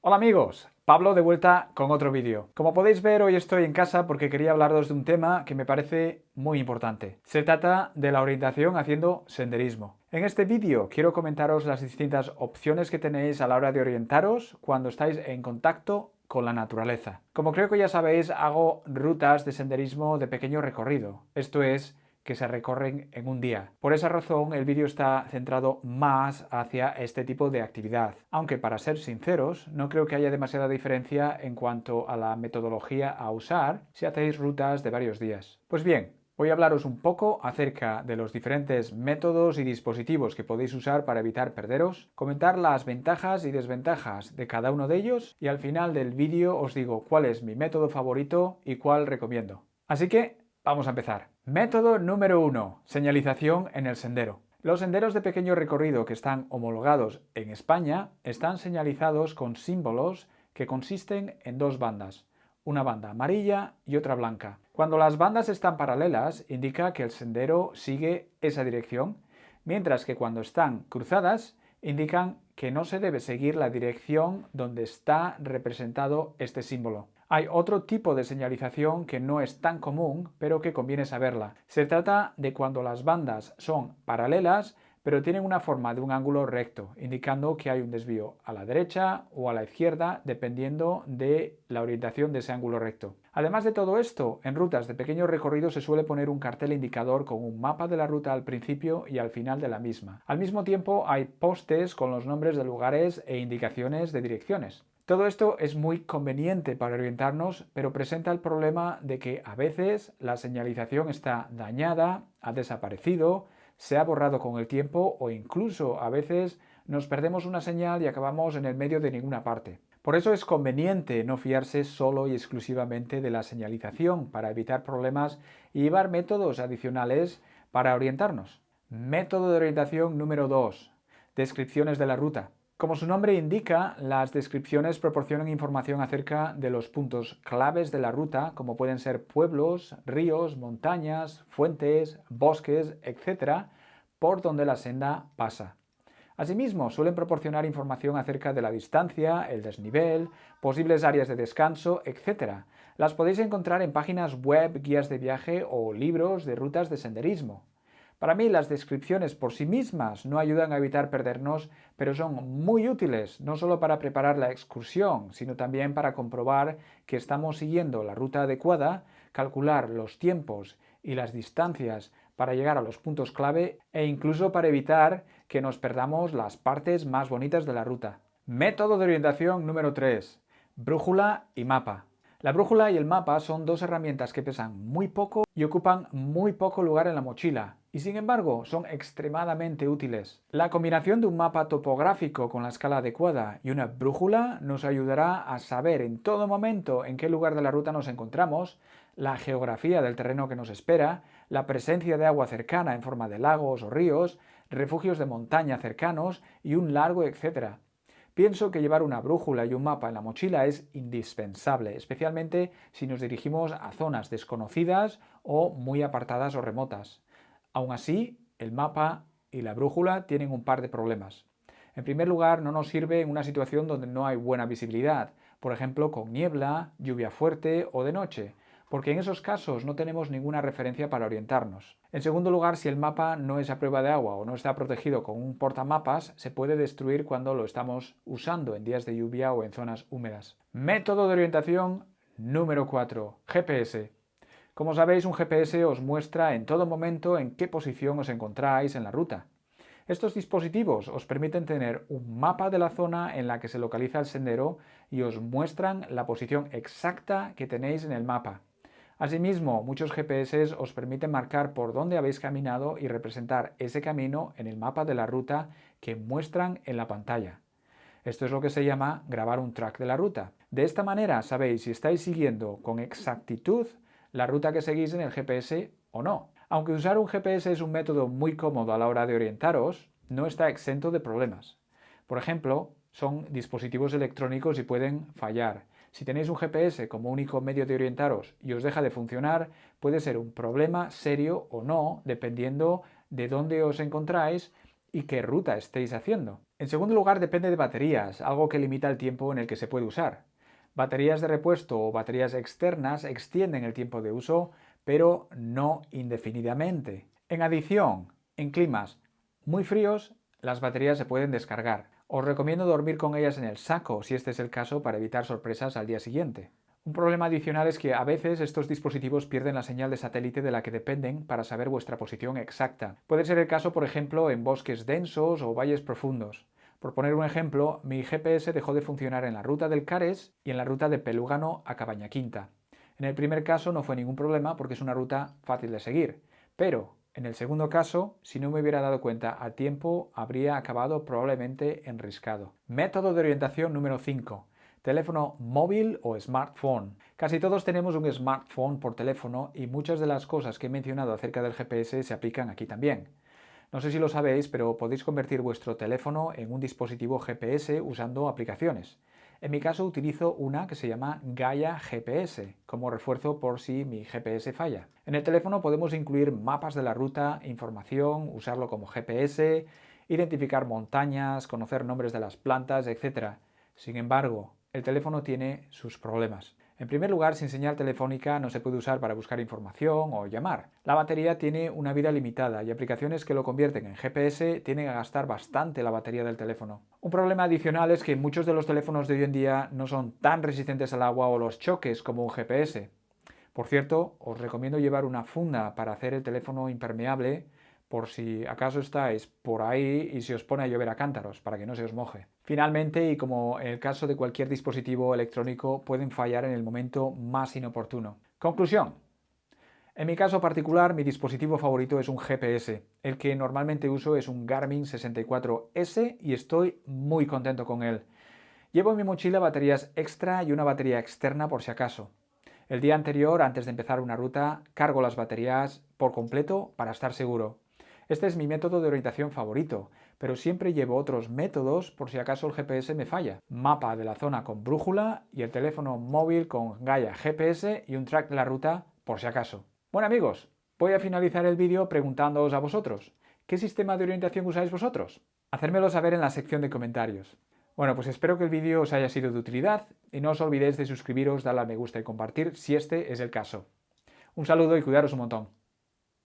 Hola amigos, Pablo de vuelta con otro vídeo. Como podéis ver, hoy estoy en casa porque quería hablaros de un tema que me parece muy importante. Se trata de la orientación haciendo senderismo. En este vídeo quiero comentaros las distintas opciones que tenéis a la hora de orientaros cuando estáis en contacto con la naturaleza. Como creo que ya sabéis, hago rutas de senderismo de pequeño recorrido. Esto es, que se recorren en un día. Por esa razón, el vídeo está centrado más hacia este tipo de actividad. Aunque, para ser sinceros, no creo que haya demasiada diferencia en cuanto a la metodología a usar si hacéis rutas de varios días. Pues bien, voy a hablaros un poco acerca de los diferentes métodos y dispositivos que podéis usar para evitar perderos, comentar las ventajas y desventajas de cada uno de ellos y al final del vídeo os digo cuál es mi método favorito y cuál recomiendo. Así que vamos a empezar. Método número 1. Señalización en el sendero. Los senderos de pequeño recorrido que están homologados en España están señalizados con símbolos que consisten en dos bandas, una banda amarilla y otra blanca. Cuando las bandas están paralelas, indica que el sendero sigue esa dirección, mientras que cuando están cruzadas, indican que no se debe seguir la dirección donde está representado este símbolo. Hay otro tipo de señalización que no es tan común, pero que conviene saberla. Se trata de cuando las bandas son paralelas, pero tienen una forma de un ángulo recto, indicando que hay un desvío a la derecha o a la izquierda, dependiendo de la orientación de ese ángulo recto. Además de todo esto, en rutas de pequeño recorrido se suele poner un cartel indicador con un mapa de la ruta al principio y al final de la misma. Al mismo tiempo, hay postes con los nombres de lugares e indicaciones de direcciones. Todo esto es muy conveniente para orientarnos, pero presenta el problema de que a veces la señalización está dañada, ha desaparecido, se ha borrado con el tiempo o incluso a veces nos perdemos una señal y acabamos en el medio de ninguna parte. Por eso es conveniente no fiarse solo y exclusivamente de la señalización para evitar problemas y llevar métodos adicionales para orientarnos. Método de orientación número 2. Descripciones de la ruta. Como su nombre indica, las descripciones proporcionan información acerca de los puntos claves de la ruta, como pueden ser pueblos, ríos, montañas, fuentes, bosques, etc., por donde la senda pasa. Asimismo, suelen proporcionar información acerca de la distancia, el desnivel, posibles áreas de descanso, etc. Las podéis encontrar en páginas web, guías de viaje o libros de rutas de senderismo. Para mí, las descripciones por sí mismas no ayudan a evitar perdernos, pero son muy útiles, no solo para preparar la excursión, sino también para comprobar que estamos siguiendo la ruta adecuada, calcular los tiempos y las distancias para llegar a los puntos clave e incluso para evitar que nos perdamos las partes más bonitas de la ruta. Método de orientación número 3. Brújula y mapa. La brújula y el mapa son dos herramientas que pesan muy poco y ocupan muy poco lugar en la mochila, y sin embargo son extremadamente útiles. La combinación de un mapa topográfico con la escala adecuada y una brújula nos ayudará a saber en todo momento en qué lugar de la ruta nos encontramos, la geografía del terreno que nos espera, la presencia de agua cercana en forma de lagos o ríos, refugios de montaña cercanos y un largo etcétera. Pienso que llevar una brújula y un mapa en la mochila es indispensable, especialmente si nos dirigimos a zonas desconocidas o muy apartadas o remotas. Aún así, el mapa y la brújula tienen un par de problemas. En primer lugar, no nos sirve en una situación donde no hay buena visibilidad, por ejemplo con niebla, lluvia fuerte o de noche, porque en esos casos no tenemos ninguna referencia para orientarnos. En segundo lugar, si el mapa no es a prueba de agua o no está protegido con un portamapas, se puede destruir cuando lo estamos usando en días de lluvia o en zonas húmedas. Método de orientación número 4. GPS. Como sabéis, un GPS os muestra en todo momento en qué posición os encontráis en la ruta. Estos dispositivos os permiten tener un mapa de la zona en la que se localiza el sendero y os muestran la posición exacta que tenéis en el mapa. Asimismo, muchos GPS os permiten marcar por dónde habéis caminado y representar ese camino en el mapa de la ruta que muestran en la pantalla. Esto es lo que se llama grabar un track de la ruta. De esta manera sabéis si estáis siguiendo con exactitud la ruta que seguís en el GPS o no. Aunque usar un GPS es un método muy cómodo a la hora de orientaros, no está exento de problemas. Por ejemplo, son dispositivos electrónicos y pueden fallar. Si tenéis un GPS como único medio de orientaros y os deja de funcionar, puede ser un problema serio o no, dependiendo de dónde os encontráis y qué ruta estéis haciendo. En segundo lugar, depende de baterías, algo que limita el tiempo en el que se puede usar. Baterías de repuesto o baterías externas extienden el tiempo de uso, pero no indefinidamente. En adición, en climas muy fríos, las baterías se pueden descargar. Os recomiendo dormir con ellas en el saco, si este es el caso, para evitar sorpresas al día siguiente. Un problema adicional es que a veces estos dispositivos pierden la señal de satélite de la que dependen para saber vuestra posición exacta. Puede ser el caso, por ejemplo, en bosques densos o valles profundos. Por poner un ejemplo, mi GPS dejó de funcionar en la ruta del Cares y en la ruta de Pelúgano a Cabaña Quinta. En el primer caso no fue ningún problema porque es una ruta fácil de seguir, pero en el segundo caso, si no me hubiera dado cuenta a tiempo, habría acabado probablemente enriscado. Método de orientación número 5. Teléfono móvil o smartphone. Casi todos tenemos un smartphone por teléfono y muchas de las cosas que he mencionado acerca del GPS se aplican aquí también. No sé si lo sabéis, pero podéis convertir vuestro teléfono en un dispositivo GPS usando aplicaciones. En mi caso utilizo una que se llama Gaia GPS, como refuerzo por si mi GPS falla. En el teléfono podemos incluir mapas de la ruta, información, usarlo como GPS, identificar montañas, conocer nombres de las plantas, etc. Sin embargo, el teléfono tiene sus problemas. En primer lugar, sin señal telefónica no se puede usar para buscar información o llamar. La batería tiene una vida limitada y aplicaciones que lo convierten en GPS tienen que gastar bastante la batería del teléfono. Un problema adicional es que muchos de los teléfonos de hoy en día no son tan resistentes al agua o los choques como un GPS. Por cierto, os recomiendo llevar una funda para hacer el teléfono impermeable por si acaso estáis por ahí y se os pone a llover a cántaros, para que no se os moje. Finalmente, y como en el caso de cualquier dispositivo electrónico, pueden fallar en el momento más inoportuno. Conclusión. En mi caso particular, mi dispositivo favorito es un GPS. El que normalmente uso es un Garmin 64S y estoy muy contento con él. Llevo en mi mochila baterías extra y una batería externa por si acaso. El día anterior, antes de empezar una ruta, cargo las baterías por completo para estar seguro. Este es mi método de orientación favorito, pero siempre llevo otros métodos por si acaso el GPS me falla. Mapa de la zona con brújula y el teléfono móvil con Gaia GPS y un track de la ruta por si acaso. Bueno amigos, voy a finalizar el vídeo preguntándoos a vosotros, ¿qué sistema de orientación usáis vosotros? Hacérmelo saber en la sección de comentarios. Bueno, pues espero que el vídeo os haya sido de utilidad y no os olvidéis de suscribiros, darle al me gusta y compartir si este es el caso. Un saludo y cuidaros un montón.